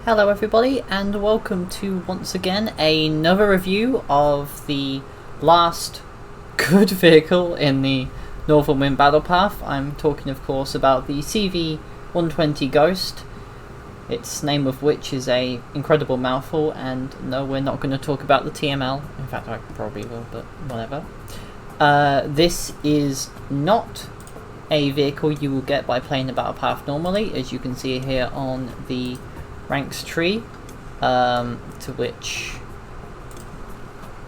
Hello everybody, and welcome to once again another review of the last good vehicle in the Northern Wind Battlepath. I'm talking of course about the CV120 Ghost, its name of which is a incredible mouthful, and no, we're not going to talk about the TML. In fact, I probably will, but whatever. This is not a vehicle you will get by playing the Battlepath normally, as you can see here on the ranks tree, to which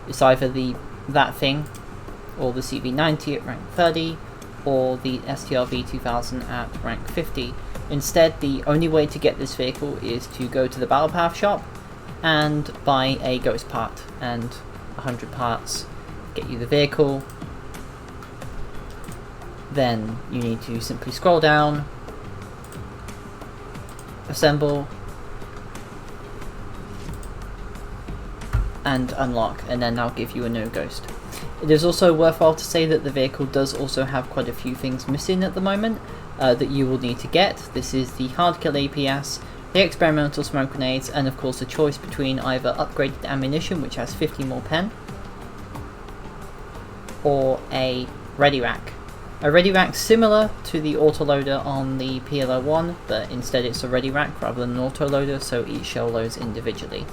it's either that thing or the CV90 at rank 30 or the STRV 2000 at rank 50. Instead, the only way to get this vehicle is to go to the Battlepath shop and buy a ghost part, and 100 parts get you the vehicle. Then you need to simply scroll down, assemble, and unlock, and then that'll give you a no ghost. It is also worthwhile to say that the vehicle does also have quite a few things missing at the moment that you will need to get. This is the hard kill APS, the experimental smoke grenades, and of course a choice between either upgraded ammunition, which has 50 more pen, or a ready rack. A ready rack similar to the autoloader on the PL01, but instead it's a ready rack rather than an autoloader, so each shell loads individually.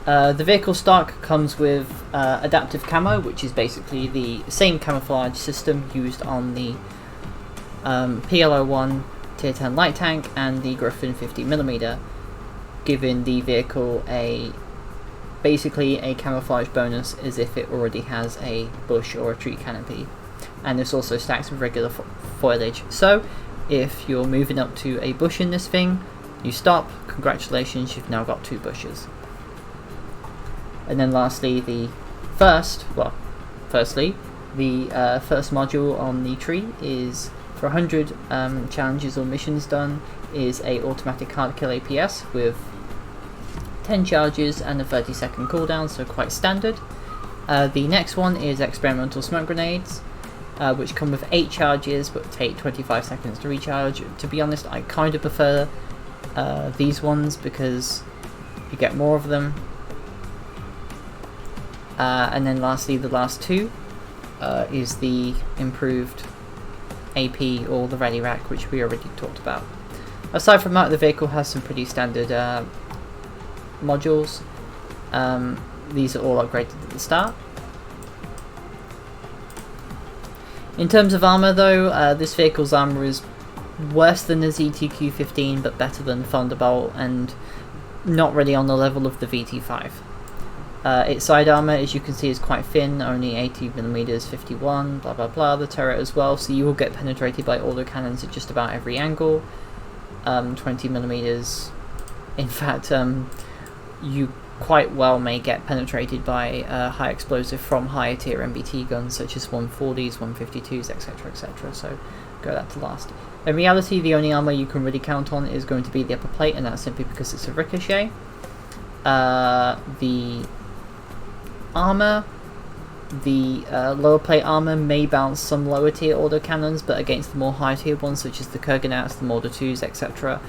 The vehicle stock comes with adaptive camo, which is basically the same camouflage system used on the PL01 Tier 10 light tank and the Griffin 50mm, giving the vehicle basically a camouflage bonus as if it already has a bush or a tree canopy. And this also stacks with regular foliage, so if you're moving up to a bush in this thing, you stop, congratulations, you've now got 2 bushes. And then lastly, firstly, the first module on the tree is for 100 challenges or missions done, is a automatic hard kill APS with 10 charges and a 30-second cooldown, so quite standard. The next one is experimental smoke grenades, which come with 8 charges but take 25 seconds to recharge. To be honest, I kind of prefer these ones because you get more of them. And then lastly, the last 2 is the improved AP or the ready rack, which we already talked about. Aside from that, the vehicle has some pretty standard modules. These are all upgraded at the start. In terms of armor though, this vehicle's armor is worse than the ZTQ-15 but better than Thunderbolt, and not really on the level of the VT5. Its side armor, as you can see, is quite thin, only 80mm, 51, blah blah blah, the turret as well, so you will get penetrated by autocannons at just about every angle. 20mm, in fact, you quite well may get penetrated by high explosive from higher tier MBT guns such as 140s, 152s, etc, etc, so go that to last. In reality, the only armor you can really count on is going to be the upper plate, and that's simply because it's a ricochet. The armor, the lower plate armor may bounce some lower tier autocannons, but against the more high tier ones such as the Kurganats, the Mortar 2s, etc,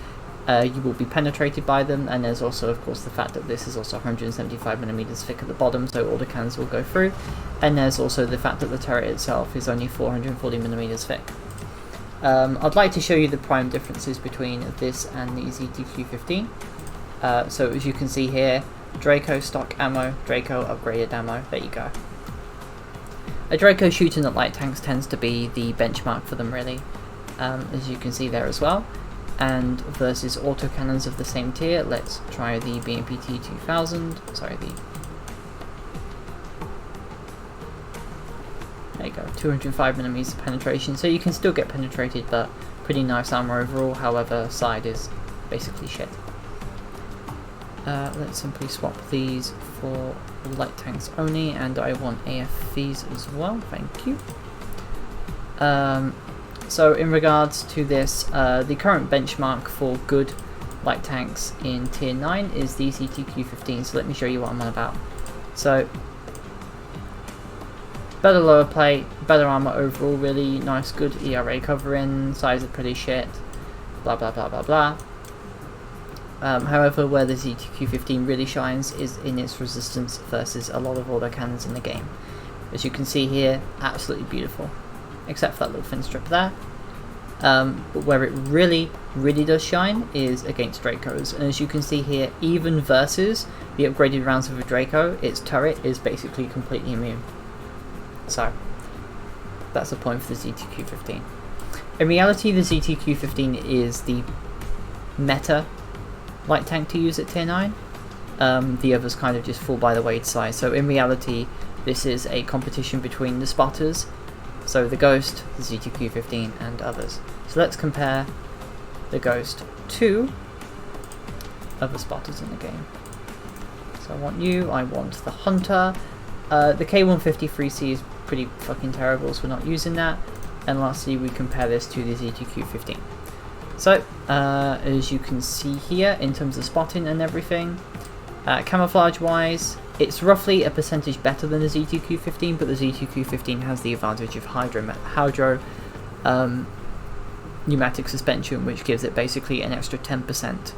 you will be penetrated by them. And there's also of course the fact that this is also 175mm thick at the bottom, so autocannons will go through. And there's also the fact that the turret itself is only 440mm thick. I'd like to show you the prime differences between this and the ZTQ-15. So as you can see here, Draco stock ammo, Draco upgraded ammo, there you go. A Draco shooting at light tanks tends to be the benchmark for them really, as you can see there as well. And versus autocannons of the same tier, let's try the BMPT 2000, sorry, there you go, 205mm penetration, so you can still get penetrated, but pretty nice armor overall. However, side is basically shit. Let's simply swap these for light tanks only, and I want AFVs as well, thank you. So in regards to this, the current benchmark for good light tanks in tier 9 is the ZTQ-15, so let me show you what I'm on about. So better lower plate, better armor overall, really nice, good ERA covering, size are pretty shit, blah blah blah blah blah. However, where the ZTQ-15 really shines is in its resistance versus a lot of autocannons in the game. As you can see here, absolutely beautiful, except for that little fin strip there. But where it really does shine is against Dracos, and as you can see here, even versus the upgraded rounds of a Draco, its turret is basically completely immune. So that's the point for the ZTQ-15. In reality, the ZTQ-15 is the meta light tank to use at tier 9. The others kind of just fall by the wayside. So in reality, this is a competition between the spotters, so the Ghost, the ZTQ-15, and others. So let's compare the Ghost to other spotters in the game. So I want the Hunter. The K150 3C is pretty fucking terrible, so we're not using that. And lastly, we compare this to the ZTQ-15. So, as you can see here, in terms of spotting and everything, camouflage-wise, it's roughly a percentage better than the ZTQ-15, but the ZTQ-15 has the advantage of hydro pneumatic suspension, which gives it basically an extra 10%.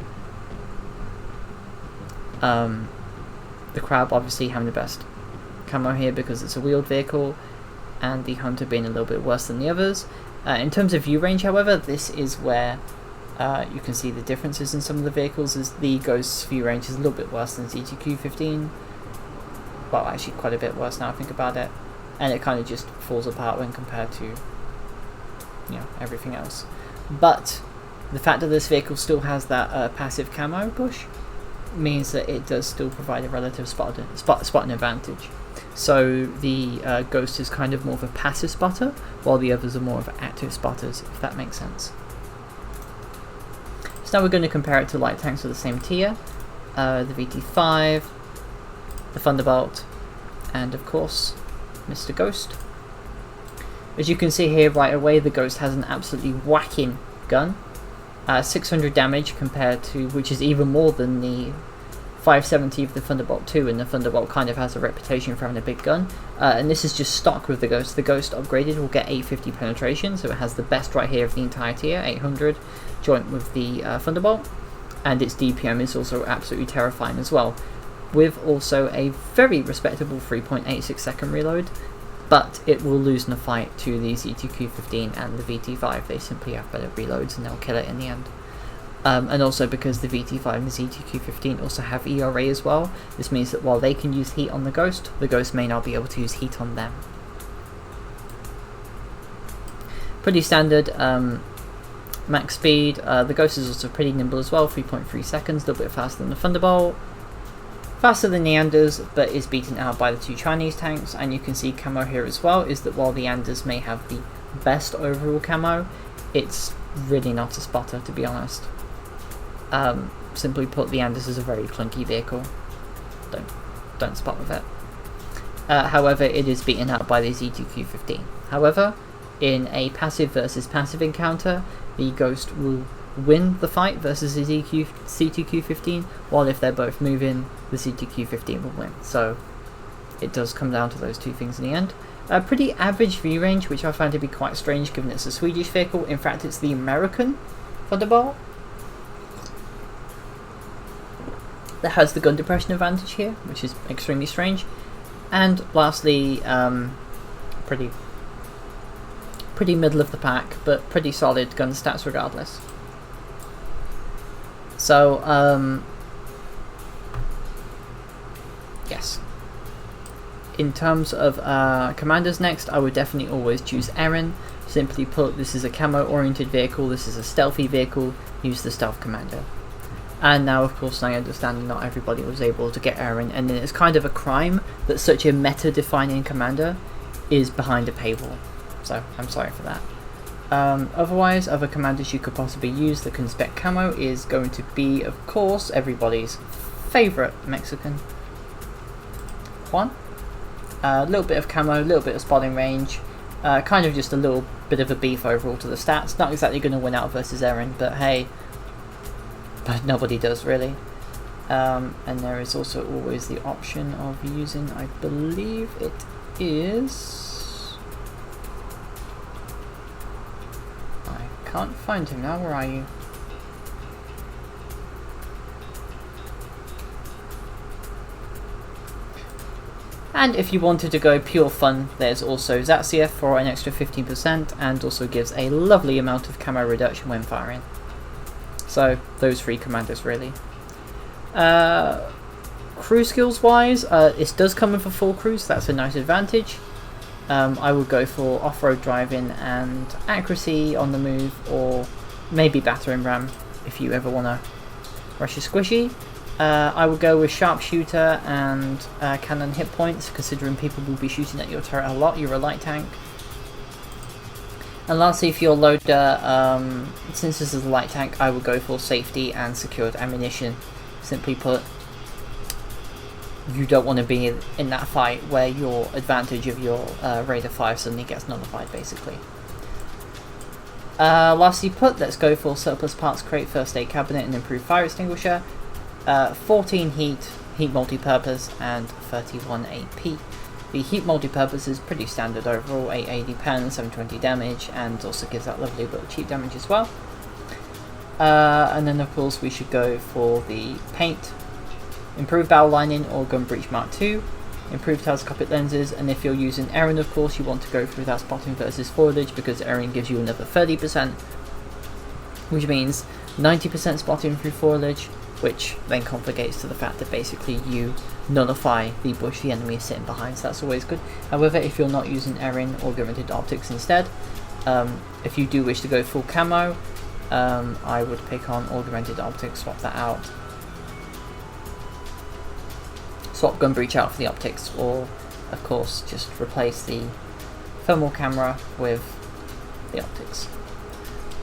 The Crab obviously having the best camo here because it's a wheeled vehicle, and the Hunter being a little bit worse than the others. In terms of view range, however, this is where you can see the differences in some of the vehicles, as the Ghost's view range is a little bit worse than ZTQ-15. Well, actually quite a bit worse now I think about it. And it kind of just falls apart when compared to, everything else. But the fact that this vehicle still has that passive camo push means that it does still provide a relative spotting advantage. So the Ghost is kind of more of a passive spotter, while the others are more of active spotters, if that makes sense. So now we're going to compare it to light tanks of the same tier, the VT5, the Thunderbolt, and of course, Mr. Ghost. As you can see here right away, the Ghost has an absolutely whacking gun. 600 damage compared to, which is even more than the 570 of the Thunderbolt 2, and the Thunderbolt kind of has a reputation for having a big gun. And this is just stock with the Ghost. The Ghost upgraded will get 850 penetration, so it has the best right here of the entire tier, 800, joint with the Thunderbolt. And its DPM is also absolutely terrifying as well, with also a very respectable 3.86 second reload. But it will lose in a fight to the ZTQ-15 and the VT5. They simply have better reloads and they'll kill it in the end. And also because the VT5 and the ZTQ-15 also have ERA as well, this means that while they can use heat on the Ghost may not be able to use heat on them. Pretty standard max speed. The Ghost is also pretty nimble as well, 3.3 seconds, a little bit faster than the Thunderbolt. Faster than the Anders, but is beaten out by the two Chinese tanks. And you can see camo here as well, is that while the Anders may have the best overall camo, it's really not a spotter, to be honest. Simply put, the Anders is a very clunky vehicle. Don't spot with it. However, it is beaten out by the ZTQ-15. However, in a passive versus passive encounter, the Ghost will win the fight versus the ZTQ-15, while if they're both moving, the ZTQ-15 will win. So it does come down to those two things in the end. A pretty average view range, which I find to be quite strange given it's a Swedish vehicle. In fact, it's the American Thunderbolt that has the gun depression advantage here, which is extremely strange. And lastly, pretty middle of the pack, but pretty solid gun stats regardless. So, yes. In terms of commanders next, I would definitely always choose Eren. Simply put, this is a camo-oriented vehicle, this is a stealthy vehicle, use the stealth commander. And now, of course, I understand not everybody was able to get Eren, and it's kind of a crime that such a meta-defining commander is behind a paywall. So, I'm sorry for that. Otherwise, other commanders you could possibly use that can spec camo is going to be, of course, everybody's favourite Mexican, Juan. A little bit of camo, a little bit of spotting range, kind of just a little bit of a beef overall to the stats. Not exactly going to win out versus Eren, but hey, but nobody does really. And there is also always the option of using, I believe it is... I can't find him now, where are you? And if you wanted to go pure fun, there's also Zatsief for an extra 15% and also gives a lovely amount of camo reduction when firing. So those 3 commanders really. Crew skills wise, it does come with a full crew, so that's a nice advantage. I would go for off-road driving and accuracy on the move, or maybe battering ram if you ever want to rush a squishy. I would go with sharpshooter and cannon hit points, considering people will be shooting at your turret a lot. You're a light tank. And lastly, for your loader, since this is a light tank, I would go for safety and secured ammunition. Simply put, you don't want to be in that fight where your advantage of your Raider 5 suddenly gets nullified, basically. Lastly put, let's go for surplus parts crate, first aid cabinet and improved fire extinguisher. 14 heat multi-purpose and 31 AP. The heat multi-purpose is pretty standard overall, 880 pen, 720 damage, and also gives that lovely bit of cheap damage as well. And then of course we should go for the paint. Improved barrel lining or gun breech mark 2, improved telescopic lenses, and if you're using Erin, of course, you want to go through that spotting versus foliage, because Erin gives you another 30%, which means 90% spotting through foliage, which then complicates to the fact that basically you nullify the bush the enemy is sitting behind, so that's always good. However, if you're not using Erin, augmented optics instead, if you do wish to go full camo, I would pick on augmented optics, swap that out. Swap gun breech out for the optics, or of course just replace the thermal camera with the optics.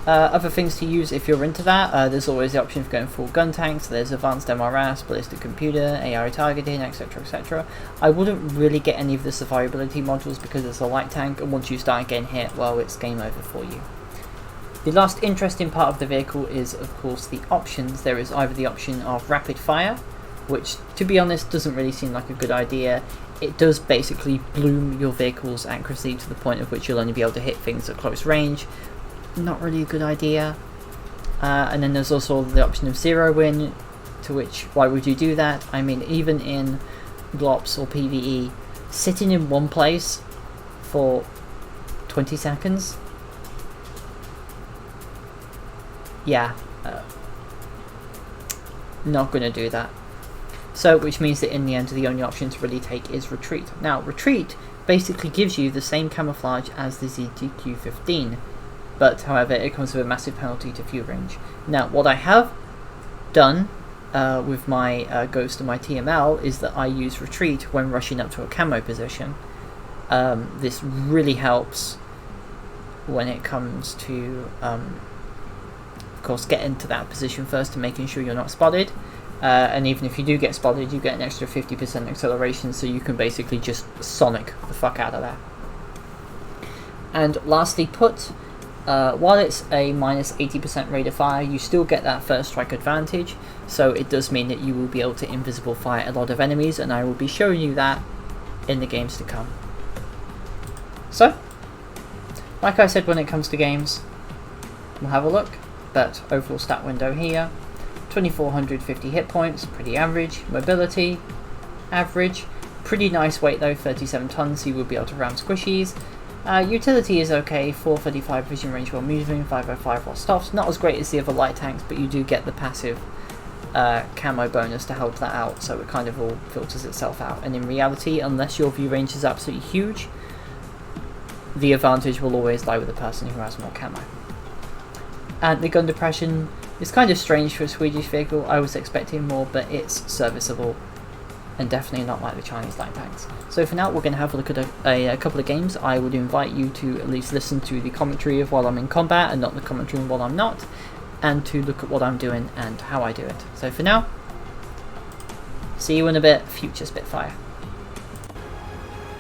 Other things to use if you're into that, there's always the option of going full gun tanks. There's advanced MRS, ballistic computer, AI targeting, etc, etc. I wouldn't really get any of the survivability modules because it's a light tank, and once you start getting hit, well, it's game over for you. The last interesting part of the vehicle is of course the options. There is either the option of rapid fire, which to be honest doesn't really seem like a good idea. It does basically bloom your vehicle's accuracy to the point of which you'll only be able to hit things at close range. Not really a good idea. And then there's also the option of zero win, to which, why would you do that? I mean, even in Glops or PvE, sitting in one place for 20 seconds, yeah, not gonna do that. So, which means that in the end the only option to really take is retreat. Now, retreat basically gives you the same camouflage as the ZTQ-15, but however it comes with a massive penalty to fuel range. Now, what I have done with my Ghost and my TML is that I use retreat when rushing up to a camo position. This really helps when it comes to, of course, getting to that position first and making sure you're not spotted. And even if you do get spotted, you get an extra 50% acceleration, so you can basically just Sonic the fuck out of there. And lastly put, while it's a minus 80% rate of fire, you still get that first strike advantage, so it does mean that you will be able to invisible fire a lot of enemies, and I will be showing you that in the games to come. So, like I said, when it comes to games, we'll have a look, but overall stat window here. 2450 hit points, pretty average. Mobility, average. Pretty nice weight though, 37 tons, so you will be able to ram squishies. Utility is okay, 435 vision range while moving, 505 while stops. Not as great as the other light tanks, but you do get the passive camo bonus to help that out, so it kind of all filters itself out. And in reality, unless your view range is absolutely huge, the advantage will always lie with the person who has more camo. And the gun depression is kind of strange for a Swedish vehicle. I was expecting more, but it's serviceable and definitely not like the Chinese light tanks. So for now, we're going to have a look at a couple of games. I would invite you to at least listen to the commentary of while I'm in combat and not the commentary while I'm not, and to look at what I'm doing and how I do it. So for now, see you in a bit, future Spitfire.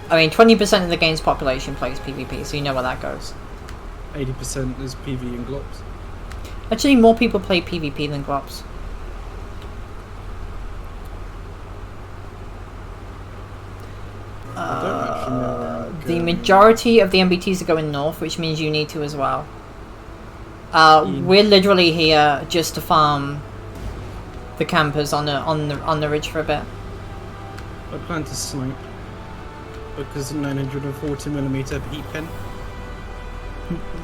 I mean, 20% of the game's population plays PvP, so you know where that goes. 80% is PV and Glops. Actually, more people play PvP than Glops. I don't actually know where I'm The going. majority of the MBTs are going north, which means you need to as well. We're literally here just to farm the campers on the ridge for a bit. I plan to snipe. because 940mm heat pen,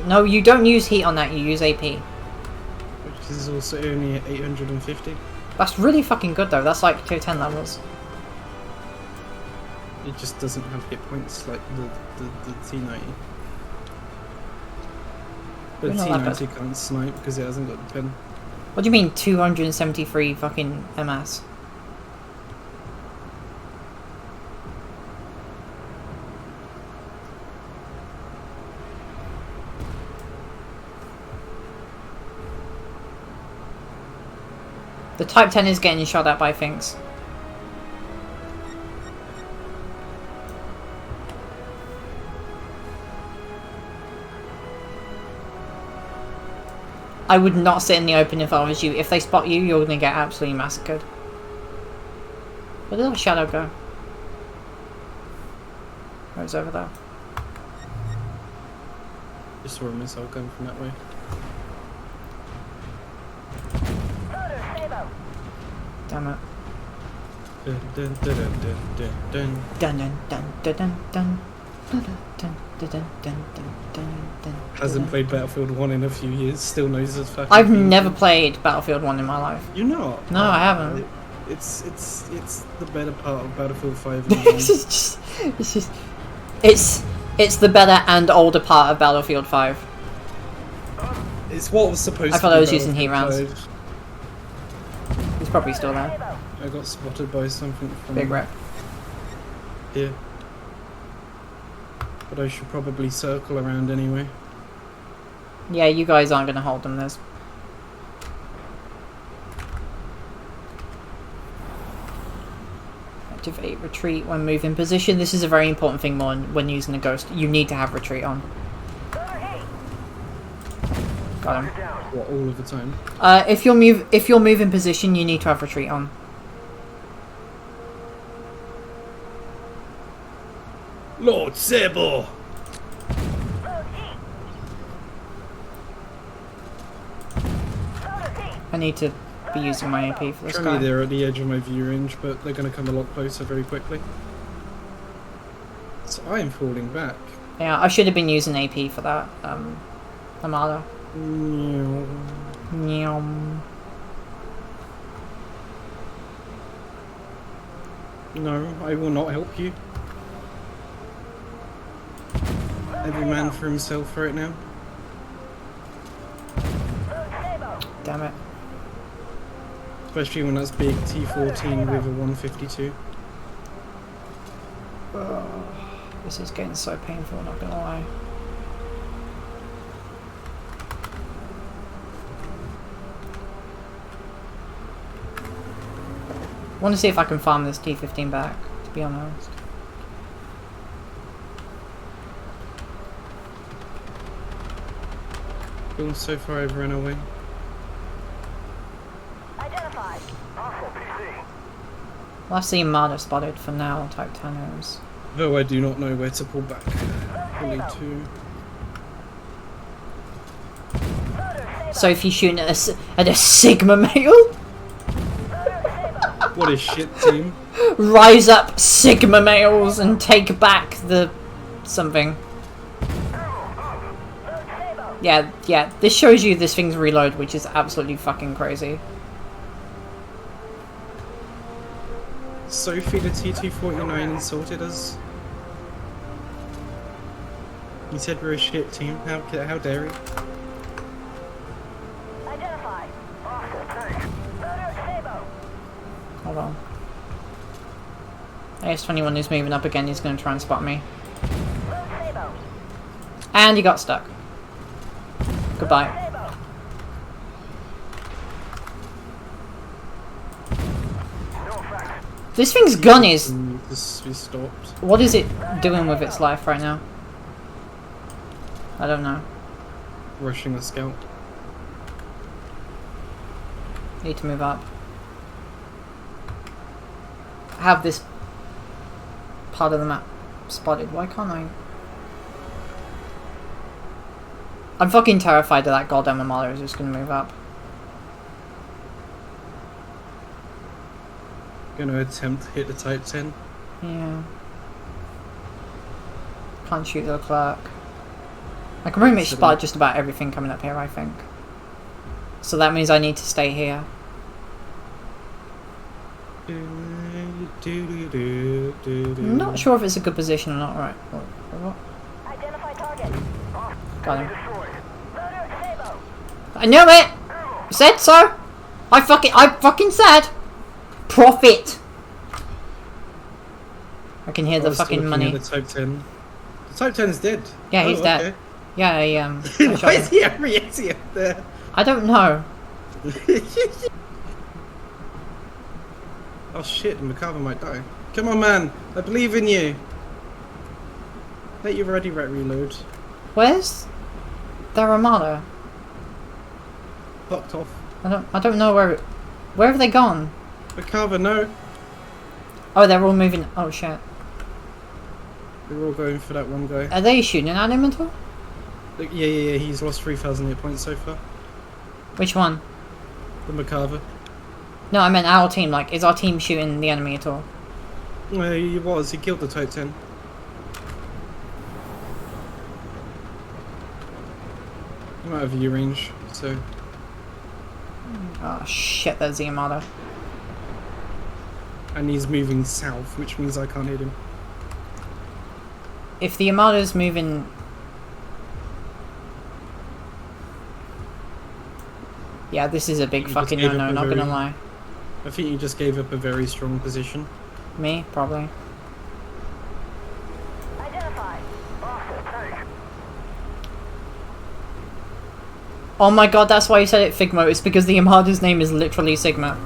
No, you don't use heat on that, you use AP. which is also only at 850. That's really fucking good though, that's like tier 10 levels. It just doesn't have hit points like the T90. But You're not that bad. T90 can't snipe because it hasn't got the pen. What do you mean 273 fucking MS? The Type 10 is getting shot at by things. I would not sit in the open if I was you. If they spot you, you're gonna get absolutely massacred. Where did our shadow go? Oh, it's over there. Just saw a missile going from that way. Damn it. Dun dun dun dun dun dun. Dun dun dun dun dun dun. Dun dun dun dun dun dun dun. Hasn't played Battlefield 1 in a few years, still knows it's fucking I've PvP. never played Battlefield 1 in my life. You're not? No, I haven't. It's the better part of Battlefield 5 and This is just it's the better and older part of Battlefield 5. It's what was supposed to be. I thought I was using heat rounds. Battlefield 5. He's probably still there. I got spotted by something from Big rep. here. But I should probably circle around anyway. Yeah, you guys aren't gonna hold them. There's activate retreat when moving position. This is a very important thing when using a ghost. You need to have retreat on. Got him. What, all of the time? If you're moving position, you need to have retreat on. Lord Sable! I need to be using my AP for this Currently guy. they're at the edge of my view range, but they're going to come a lot closer very quickly. So I am falling back. Yeah, I should have been using AP for that. Armada. Meow. Nyom. No, I will not help you. Every man for himself right now. Damn it. Especially when that's big T14 with a 152. This is getting so painful, not gonna lie. I want to see if I can farm this T15 back, to be honest. Feeling so far I've run away. Identified. Hostile PC. Well, I've seen Marder spotted for now, Type 10 is. Though I do not know where to pull back. Fully to. So if you're shooting at a Sigma male? What a shit team. Rise up, Sigma males, and take back the something. Yeah, this shows you this thing's reload, which is absolutely fucking crazy. Sophie the T249 insulted us. He said we're a shit team. How dare he? Identified. Hostile tank. Sabo. Hold on. AS21 is moving up again, he's going to try and spot me. Sabo. And he got stuck. Goodbye. Sabo. No effect. This thing's gun is... This we stopped. What is it doing with its life right now? I don't know. Rushing the scout. Need to move up. Have this part of the map spotted. Why can't I? I'm fucking terrified that goddamn Armada is just gonna move up. Gonna attempt to hit the Type 10. Yeah. Can't shoot the clerk. I can pretty much spot just about everything coming up here, I think. So that means I need to stay here. I'm not sure if it's a good position or not. Right. What? Identify target. Got him. Destroyed. Loader Sabo. I knew it! Said so! I fucking said! Profit! I can hear the fucking money. The Type 10. The Type 10 is dead. Yeah, he's dead. Yeah, I shot Why him. is he reacting up there? I don't know. Oh shit, the Macabre might die. Come on, man. I believe in you. Let your ready rat reload. Where's the Armada? Fucked off. I don't know where have they gone? Macabre, no. Oh, they're all moving. Oh shit. They're all going for that one guy. Are they shooting at him at all? Look, yeah. He's lost 3,000 hit points so far. Which one? The Macabre. No, I meant our team. Like, is our team shooting the enemy at all? No, he was. He killed the Type 10. I'm out of view range, so... Oh shit, there's the Armada. And he's moving south, which means I can't hit him. If the Armada's moving... Yeah, this is a big You fucking just gave no-no, up a not gonna very- lie. I think you just gave up a very strong position. Me? Probably. Identify. Hostile tank. Oh my god, that's why you said it Figma. It's because the Armada's name is literally Sigma.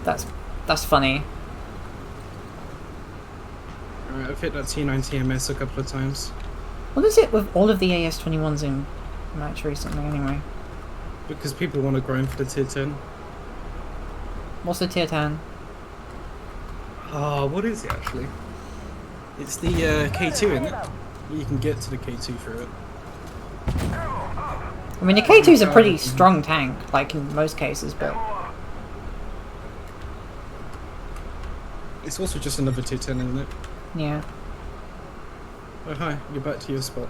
That's funny. Alright, I've hit that T90 MS a couple of times. What is it with all of the AS-21s in match recently anyway? Because people want to grind for the tier 10. What's the tier 10? Oh, what is it actually? It's the K2 in it. You can get to the K2 through it. I mean, the K2's a pretty strong tank, like in most cases, but... It's also just another tier 10, isn't it? Yeah. Oh hi, you're back to your spot.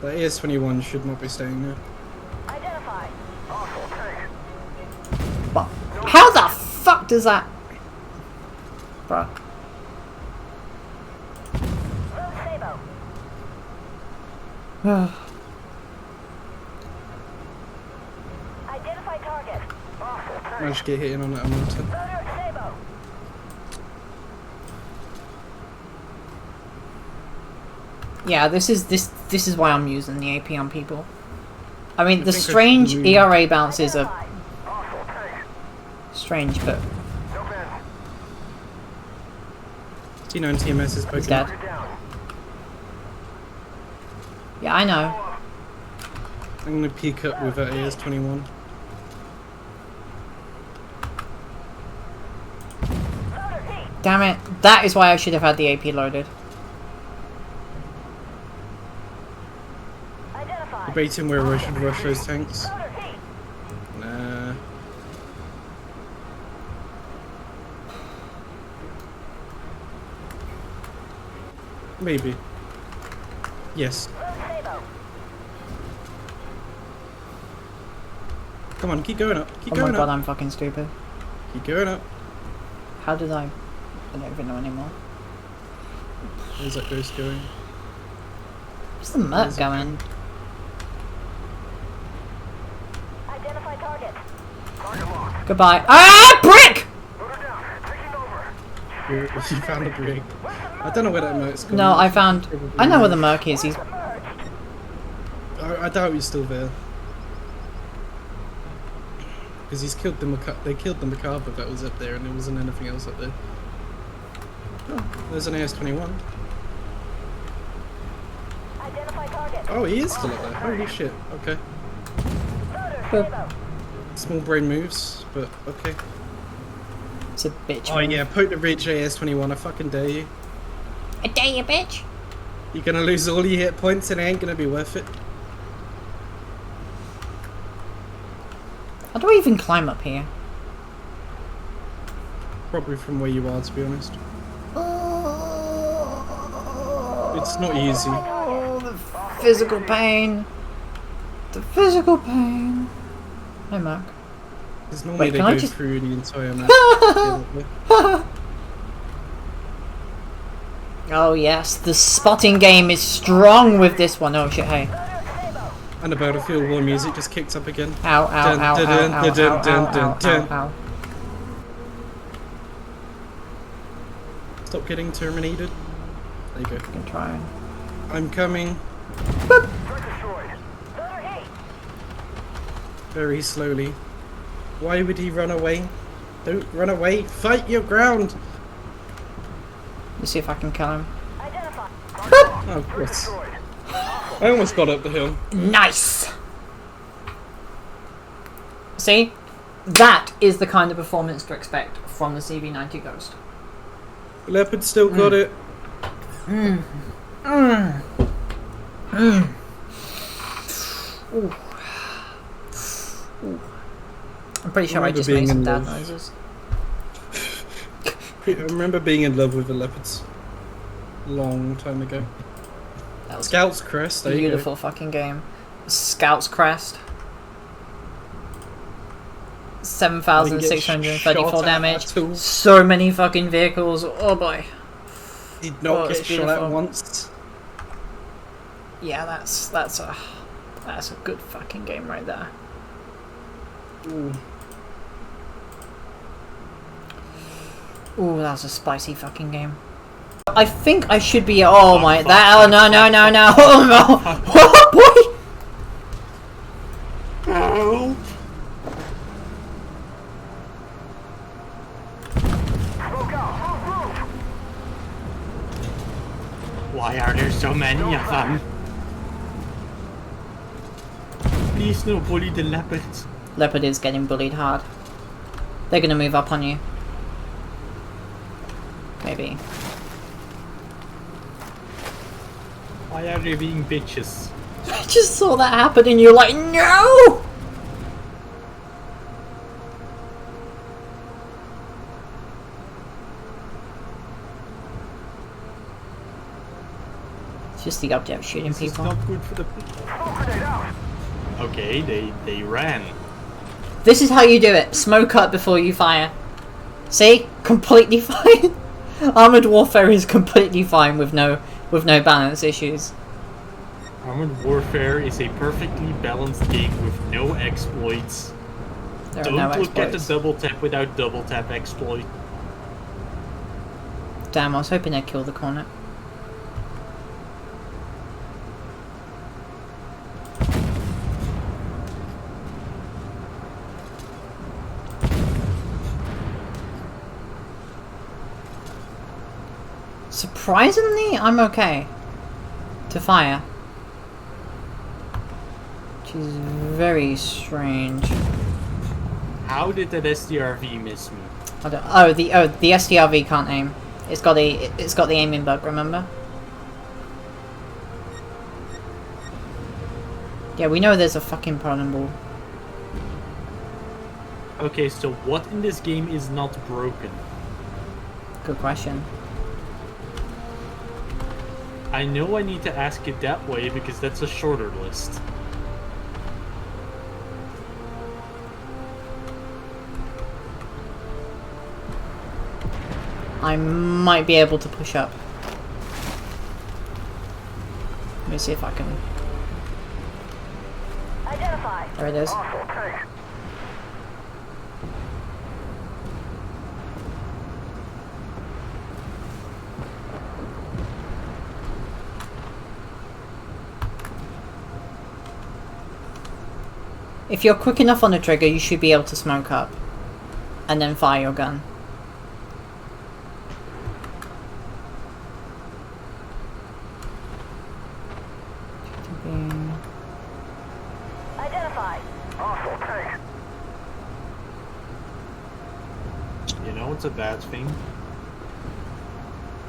The AS-21 should not be staying there. Identify. Hostile tank. But how the fuck does that... Bruh. Load Sabo. Identify target. Hostile tank. Managed to get hit in on that mountain. Loader Sabo. Yeah, this is why I'm using the AP on people. I mean, the think I strange should move. ERA bounces are Identify. Hostile tank. strange, but No men. T90 MS is poking. he's dead. Target down. Yeah, I know. I'm gonna peek up with that AS-21. Loader heat. Damn it. That is why I should have had the AP loaded. Identify. Debating where I should rush those tanks. Loader heat. Nah. Maybe. Yes. Load Sabo. Come on, keep going up. Keep Oh my going god, up. I'm fucking stupid. Keep going up. How did I don't even know anymore. Where's that ghost going? Where's the Merc Where's it going? Identify target. Target locked. Goodbye. Ah, brick! Loader down. Taking over. You found a brick. I don't know where that Merc's gone. No, I found... I know where the Merc is. He's... I doubt he's still there. Because he's killed the they killed the Macabre that was up there, and there wasn't anything else up there. Oh, there's an AS-21. Identify target. Oh, he is still up there. Holy shit. Okay. Loader Good. Sabo. Small brain moves, but okay. It's a bitch. Oh move. yeah, poke the ridge AS-21. I fucking dare you. I dare you, bitch. You're gonna lose all your hit points, and it ain't gonna be worth it. How do I even climb up here? Probably from where you are, to be honest. It's not easy. Oh, the physical pain. The physical pain. Hey, Mark. Because normally Wait, they can I go just- through the entire map. Oh yes, the spotting game is strong with this one. Oh shit, hey. And the Battlefield 1 music just kicked up again. Ow, ow, Dun, ow, dun, ow, dun, ow, dun, ow, dun, ow, dun, ow, dun. ow, ow. Stop getting terminated. There you go. I can try. I'm coming. Very slowly. Why would he run away? Don't run away. Fight your ground. Let's see if I can kill him. Oh, of course. I almost got up the hill. Nice! See? That is the kind of performance to expect from the CV90 Ghost. Leopard still got it. Ooh. Ooh. I'm pretty sure I Remember just being made some in dad love. noises. I remember being in love with the leopards. Long time ago. That was Scout's Crest, there beautiful fucking game. Scout's Crest. 7,634 damage. So many fucking vehicles. Oh boy. Did Oh, not it's get shot at beautiful. once. Yeah, that's a good fucking game right there. Ooh. Ooh, that's a spicy fucking game. I think I should be. Oh my! That. Oh no! No! No! No! Oh no! Oh boy! Why are there so many of them? Please no bully the leopards. Leopard is getting bullied hard. They're gonna move up on you. Maybe. Why are they being bitches? I just saw that happen and you're like, no! It's just the object shooting This is people. not good for the. Okay, they ran. This is how you do it. Smoke up before you fire. See? Completely fine. Armored Warfare is completely fine with no balance issues. Armored Warfare is a perfectly balanced game with no exploits. There are Don't no look at the exploits. double tap without double tap exploit. Damn, I was hoping they'd kill the cornet. Surprisingly, I'm okay to fire. Which is very strange. How did that SDRV miss me? I don't, oh, the SDRV can't aim. It's got the aiming bug, remember? Yeah, we know there's a fucking problem ball. Okay, so what in this game is not broken? Good question. I know I need to ask it that way because that's a shorter list. I might be able to push up. Let me see if I can. Identify. There it is. If you're quick enough on the trigger, you should be able to smoke up. And then fire your gun. Identify. You know what's a bad thing?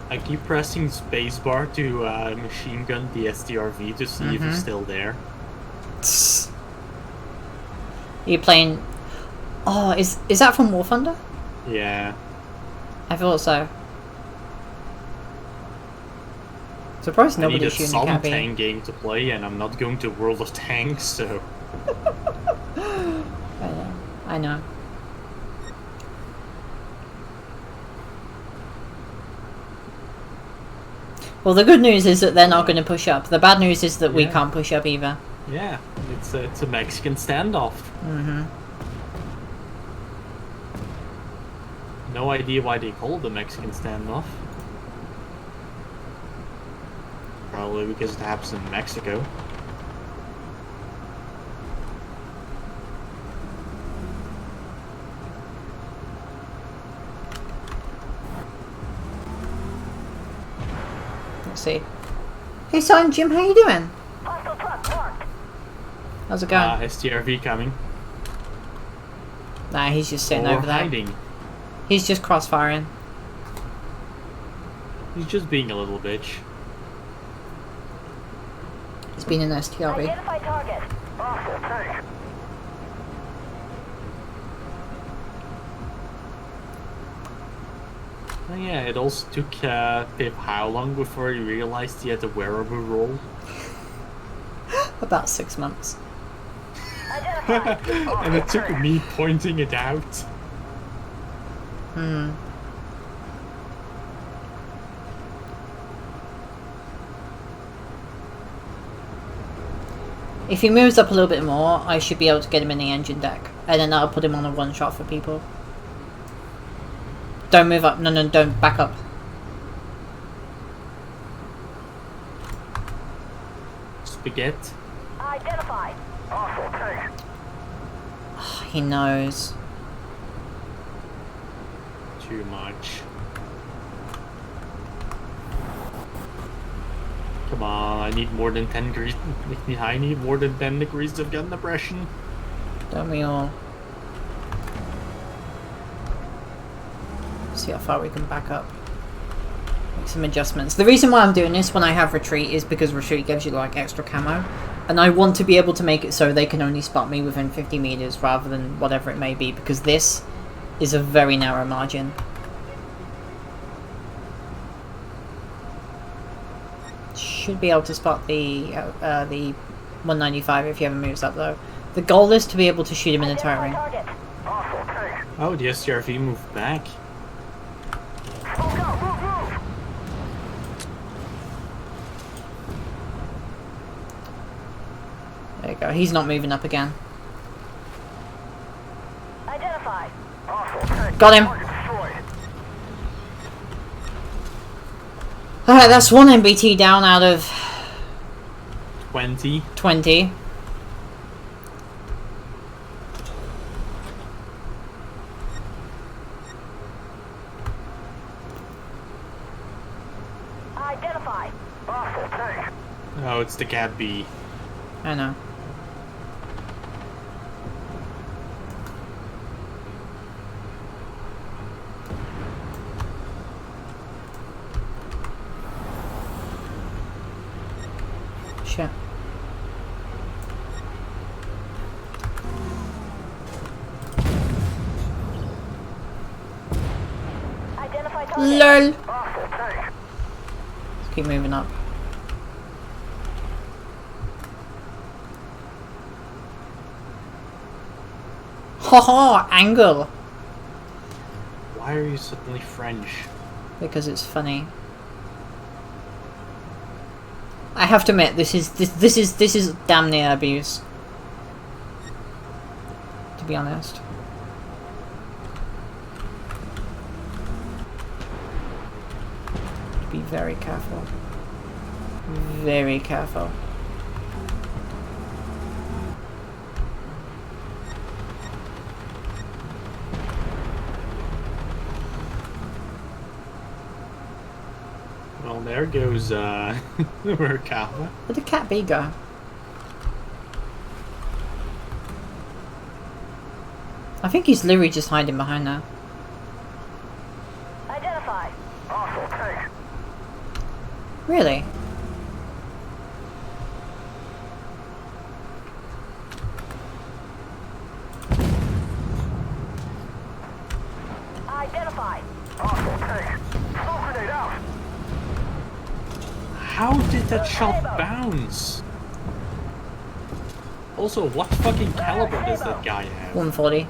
I keep pressing spacebar to machine gun the SDRV to see if he's still there. Are you playing... Oh, is that from War Thunder? Yeah. I thought so. So Surprised I need nobody's a shooting the some Cat B. tank game to play, and I'm not going to World of Tanks, so... I know. Well, the good news is that they're not going to push up. The bad news is that we Yeah. can't push up either. Yeah, it's a Mexican standoff. Mm-hmm. No idea why they call it the Mexican standoff. Probably because it happens in Mexico. Let's see. Hey, Silent Jim, how you doing? Hostile truck marked. How's it going? STRV coming. Nah, he's just sitting Or over there. hiding. He's just crossfiring. He's just being a little bitch. He's been in STRB. Identify target. Hostile tank. Oh, yeah, it also took Pip how long before he realized he had a wearable role? About 6 months. Identified. And it took me pointing it out. Hmm. If he moves up a little bit more, I should be able to get him in the engine deck. And then that'll put him on a one shot for people. Don't move up. No, no, don't. Back up. Spaghetti. Identified. Hostile tank. Oh, he knows. Too much. Come on, I need more than 10 degrees. I need more than 10 degrees of gun depression. Don't we all? See how far we can back up. Make some adjustments. The reason why I'm doing this when I have retreat is because retreat gives you like extra camo. And I want to be able to make it so they can only spot me within 50 meters rather than whatever it may be, because this is a very narrow margin. Should be able to spot the 195 if he ever moves up though. The goal is to be able to shoot him in the turret ring. Target. Hostile tank. Oh, the STRV moved back. Smoke out. Move. There you go. He's not moving up again. Identified. Hostile tank. Got him. Target destroyed. Alright, that's one MBT down out of 20. 20. Identified. Hostile tank. Oh, it's the Cat B. I know. Shit. Identify target. LOL. Hostile tank. Let's keep moving up. Haha, angle. Why are you suddenly French? Because it's funny. I have to admit, this is damn near abuse. To be honest. Be very careful. Very careful. Well, there goes, Merkava. Where'd the Cat B go? I think he's literally just hiding behind there. Identified. Hostile tank. Really? Identified. Hostile tank. Smoke grenade out. How did that shot bounce? Also, what fucking caliber does that guy have? 140.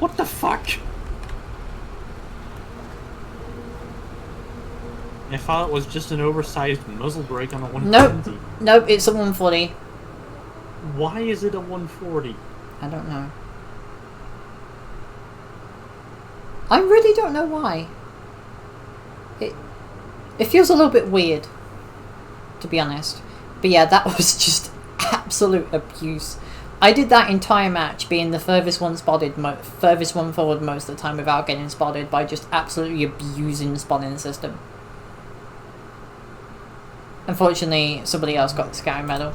What the fuck? I thought it was just an oversized muzzle brake on a 120. Nope. Nope, it's a 140. Why is it a 140? I don't know. I really don't know why. It feels a little bit weird, to be honest. But yeah, that was just absolute abuse. I did that entire match being the furthest one spotted, furthest one forward most of the time without getting spotted by just absolutely abusing the spotting system. Unfortunately, somebody else got the Sky medal.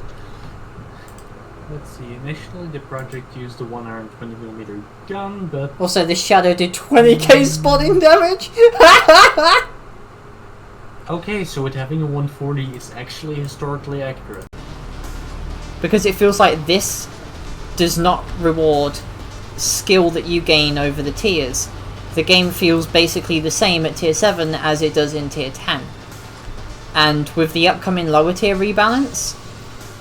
Let's see, initially the project used a 120mm gun, but... Also, this shadow did 20k spotting damage! Okay, so it having a 140 is actually historically accurate. Because it feels like this does not reward skill that you gain over the tiers. The game feels basically the same at tier 7 as it does in tier 10. And with the upcoming lower tier rebalance...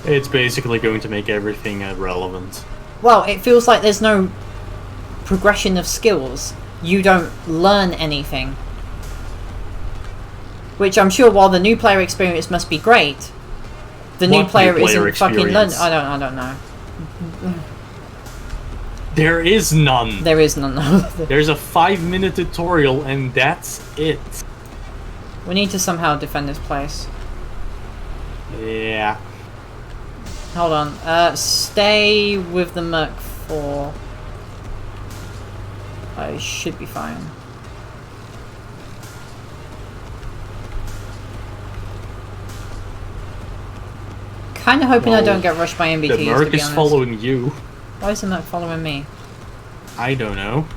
It's basically going to make everything irrelevant. Well, it feels like there's no progression of skills. You don't learn anything. Which I'm sure while the new player experience must be great, the new player isn't fucking learn. I don't know. There is none. There is none. There's a 5-minute tutorial and that's it. We need to somehow defend this place. Yeah. Hold on. Stay with the Merc 4. I should be fine. Kinda hoping I don't get rushed by MBTs, The Merc to be is honest. following you. Why is the Merc following me? I don't know.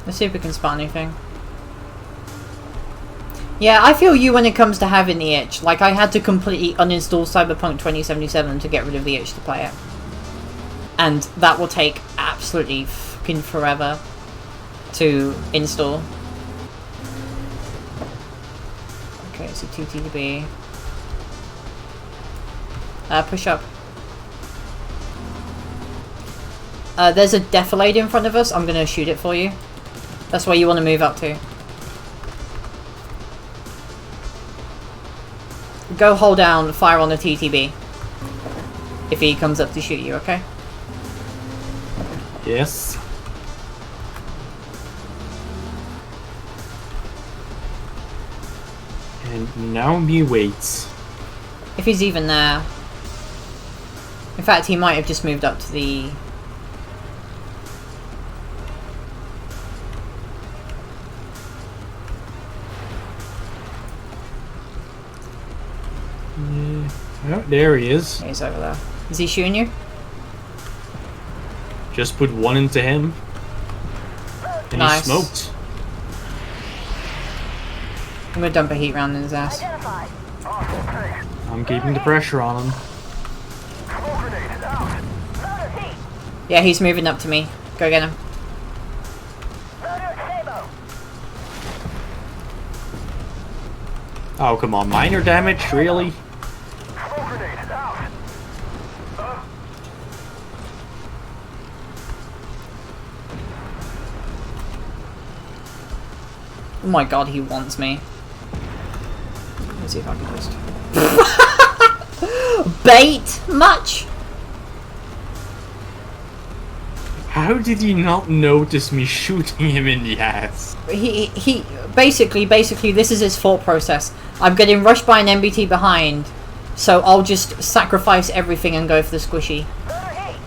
Let's see if we can spot anything. Yeah, I feel you when it comes to having the itch. Like, I had to completely uninstall Cyberpunk 2077 to get rid of the itch to play it. And that will take absolutely fucking forever to install. Okay, so TTB. Push up. There's a defilade in front of us. I'm gonna shoot it for you. That's where you want to move up to. Go hold down, fire on the TTB. If he comes up to shoot you, okay? Yes. And now he waits. If he's even there. In fact, he might have just moved up to the... Oh, there he is. He's over there. Is he shooting you? Just put one into him. And Nice. he smoked. I'm gonna dump a heat round in his ass. Identified. Hostile tank. I'm keeping the pressure on him. Smoke grenade out. Loader heat. Yeah, he's moving up to me. Go get him. Loader at Sabo. Oh, come on. Minor damage? Really? Smoke grenade out. Oh my god, he wants me. Let's see if I can just... Bait? Much? How did he not notice me shooting him in the ass? He basically this is his thought process. I'm getting rushed by an MBT behind, so I'll just sacrifice everything and go for the squishy. Loader heat.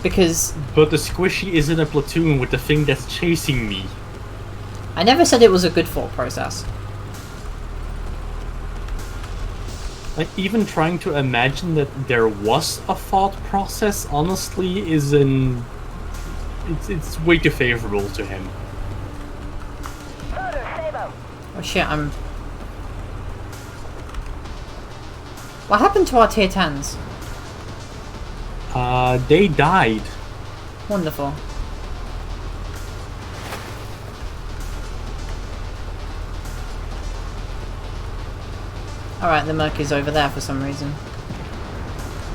Because But the squishy is in a platoon with the thing that's chasing me. I never said it was a good thought process. Like, even trying to imagine that there was a thought process, honestly, is an... It's way too favorable to him. Loader Sabo. Oh shit, I'm... What happened to our tier 10s? They died. Wonderful. Alright, the Merc is over there for some reason.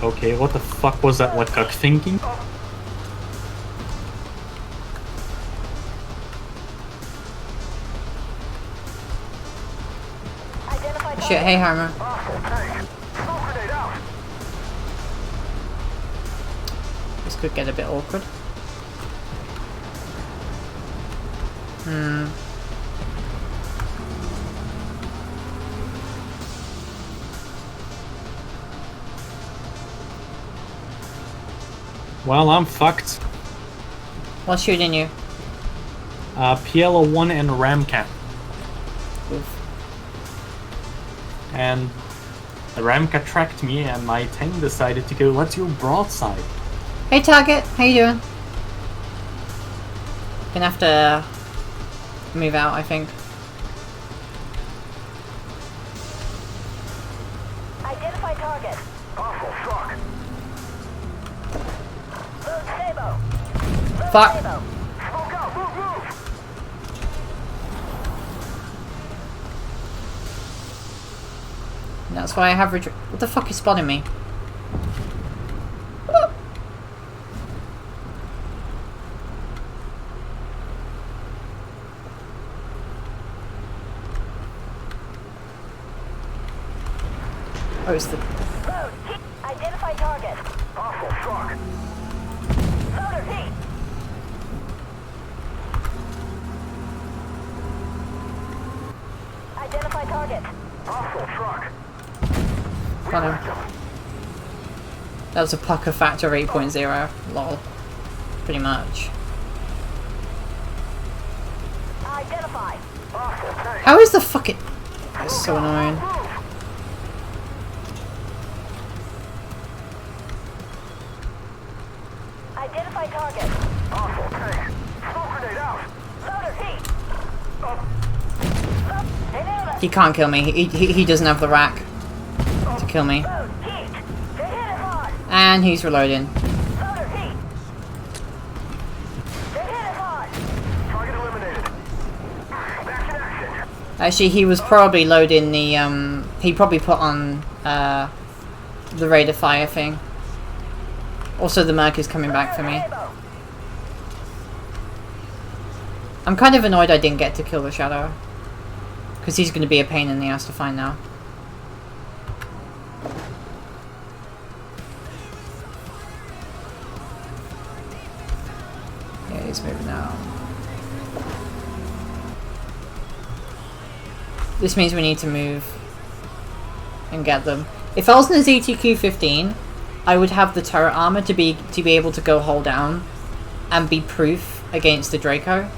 Okay, what the fuck was that Lecoq thinking? Identify Shit, hey Hammer. This could get a bit awkward. Well, I'm fucked. What's shooting you? PLO1 and Ramcat. Oof. And the Ramcat tracked me and my tank decided to go, let's go broadside. Hey Target, how you doing? Gonna have to move out, I think. Identify target. Awful fuck. Load Sabo. Load Fuck. Sabo. Smoke out. Move, move. And that's why I have what the fuck is spotting me? Oh, it's the... Load. Heat. Identify target. Awful fuck. Loader heat. Identify target. Awful truck. Got him. That was a pucker factor 8.0. Lol. Pretty much. Identify. Awful tank. How is the fucking... That's so annoying. Identify target. Awful tank. Smoke grenade out. Loader heat. They nailed it. He can't kill me. He doesn't have the rack to kill me. Load heat. They hit it hard. And he's reloading. Loader heat. They hit it hard. Target eliminated. Back in action. Actually, he was probably loading the, he probably put on, the rate of fire thing. Also, the Merc is coming back for me. I'm kind of annoyed I didn't get to kill the Shadow. Because he's going to be a pain in the ass to find now. Yeah, he's moving now. This means we need to move and get them. If I was in a ZTQ-15, I would have the turret armor to be able to go hold down and be proof against the Draco.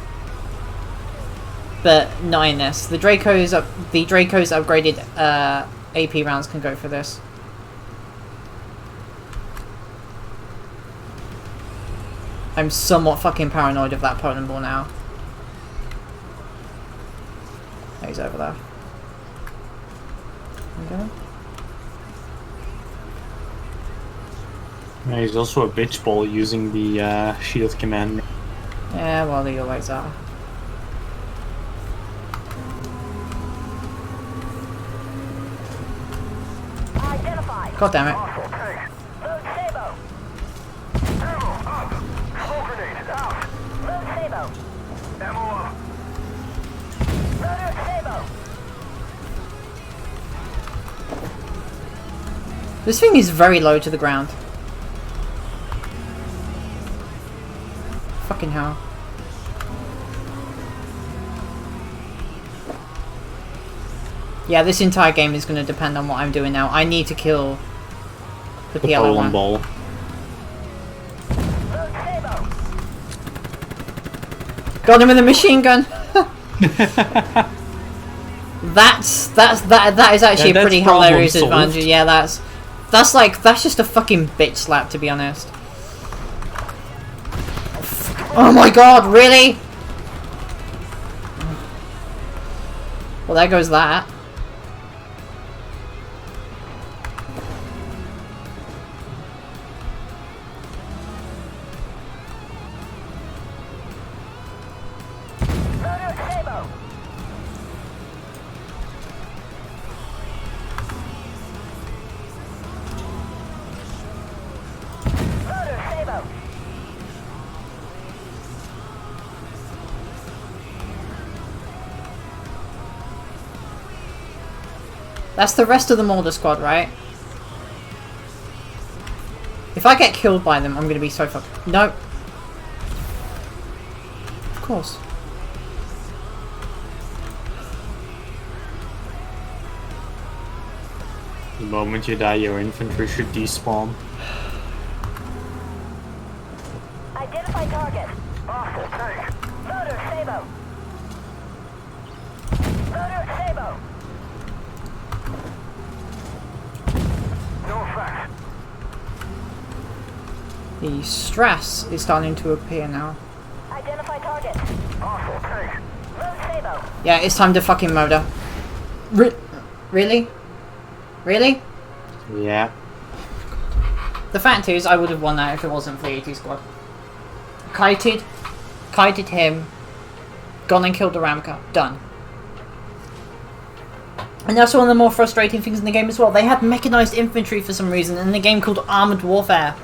But not in this. The Draco's upgraded AP rounds can go for this. I'm somewhat fucking paranoid of that Poland ball now. Oh, he's over there. Okay. Yeah, he's also a bitch ball using the shield command. Yeah, well, they always are. Identify. God damn it. Awful tank. Load Sabo. Ammo up. Smoke grenade out. Load Sabo. Ammo up. Loader Sabo. This thing is very low to the ground. Fucking hell. Yeah, this entire game is going to depend on what I'm doing now. I need to kill the The PLO Poland one. ball. Load Sabo. Got him with a machine gun. that is actually Yeah, a pretty that's problem hilarious solved. advantage. Yeah, that's just a fucking bitch slap, to be honest. Oh my god, really? Well, there goes that. That's the rest of the Mortar Squad, right? If I get killed by them, I'm gonna be so fucked. No. Of course. The moment you die, your infantry should despawn. Identify target. Hostile tank. Loader, Sabo. Loader, Sabo. No effect. The stress is starting to appear now. Identify target. Hostile tank. Load Sabo. Yeah, it's time to fucking murder. Really? Really? Yeah. The fact is, I would have won that if it wasn't for the 80 squad. Kited him, gone and killed the Ramka. Done. And that's one of the more frustrating things in the game as well. They had mechanized infantry for some reason in a game called Armored Warfare.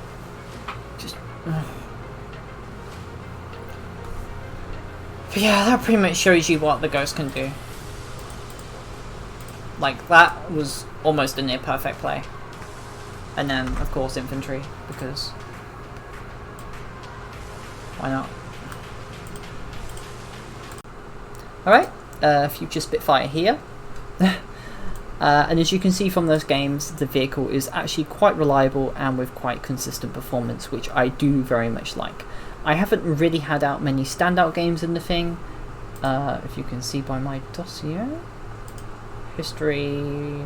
Just... But yeah, that pretty much shows you what the Ghost can do. Like, that was almost a near perfect play. And then, of course, infantry, because... why not? Alright, future Spitfire here. And as you can see from those games, the vehicle is actually quite reliable and with quite consistent performance, which I do very much like. I haven't really had out many standout games in the thing, if you can see by my dossier. History...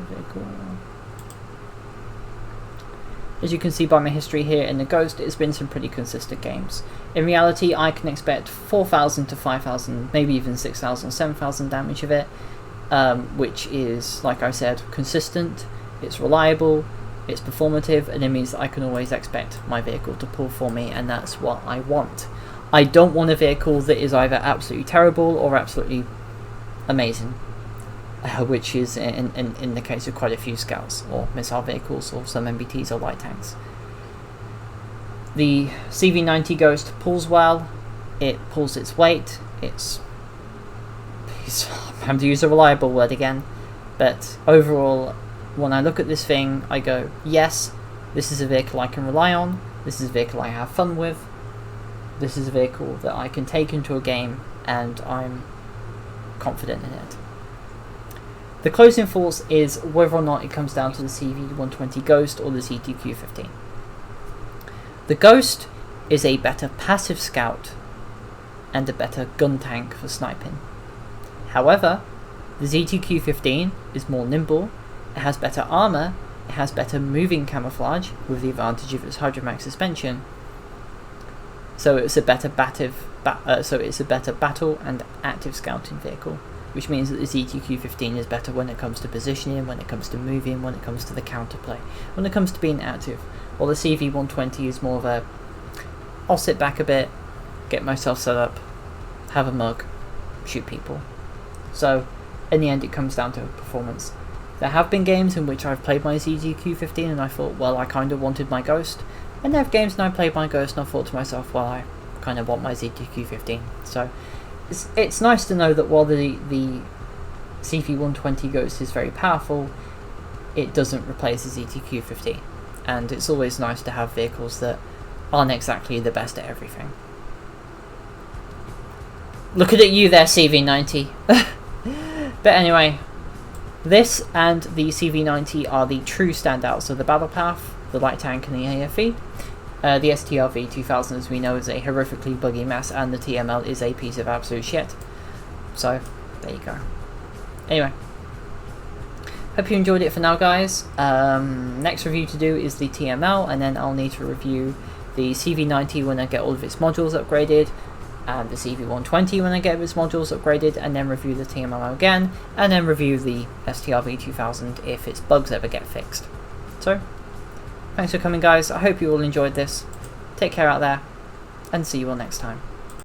vehicle. As you can see by my history here in the Ghost, it's been some pretty consistent games. In reality, I can expect 4,000 to 5,000, maybe even 6,000, 7,000 damage of it, which is, like I said, consistent, it's reliable, it's performative, and it means that I can always expect my vehicle to pull for me, and that's what I want. I don't want a vehicle that is either absolutely terrible or absolutely amazing. Which is in the case of quite a few scouts or missile vehicles or some MBTs or light tanks. The CV90 Ghost pulls well, it pulls its weight, I'm having to use a reliable word again, but overall, when I look at this thing, I go, yes, this is a vehicle I can rely on, this is a vehicle I have fun with, this is a vehicle that I can take into a game, and I'm confident in it. The closing thoughts is whether or not it comes down to the CV120 Ghost or the ZTQ-15. The Ghost is a better passive scout and a better gun tank for sniping. However, the ZTQ-15 is more nimble, it has better armor, it has better moving camouflage with the advantage of its Hydromax suspension. So it's a better battle and active scouting vehicle, which means that the ZTQ-15 is better when it comes to positioning, when it comes to moving, when it comes to the counterplay, when it comes to being active. While the CV120 is more of a, I'll sit back a bit, get myself set up, have a mug, shoot people. So, in the end it comes down to performance. There have been games in which I've played my ZTQ-15 and I thought, well, I kind of wanted my Ghost. And there have games when I played my Ghost and I thought to myself, well, I kind of want my ZTQ-15. So, it's nice to know that while the CV120 Ghost is very powerful, it doesn't replace the ZTQ-15. And it's always nice to have vehicles that aren't exactly the best at everything. Looking at you there, CV90. But anyway, this and the CV90 are the true standouts of the Battlepath, the light tank and the AFE. The STRV 2000, as we know, is a horrifically buggy mess, and the TML is a piece of absolute shit. So, there you go. Anyway, hope you enjoyed it for now, guys. Next review to do is the TML, and then I'll need to review the CV90 when I get all of its modules upgraded, and the CV120 when I get its modules upgraded, and then review the TML again, and then review the STRV 2000 if its bugs ever get fixed. So, thanks for coming, guys. I hope you all enjoyed this. Take care out there, and see you all next time.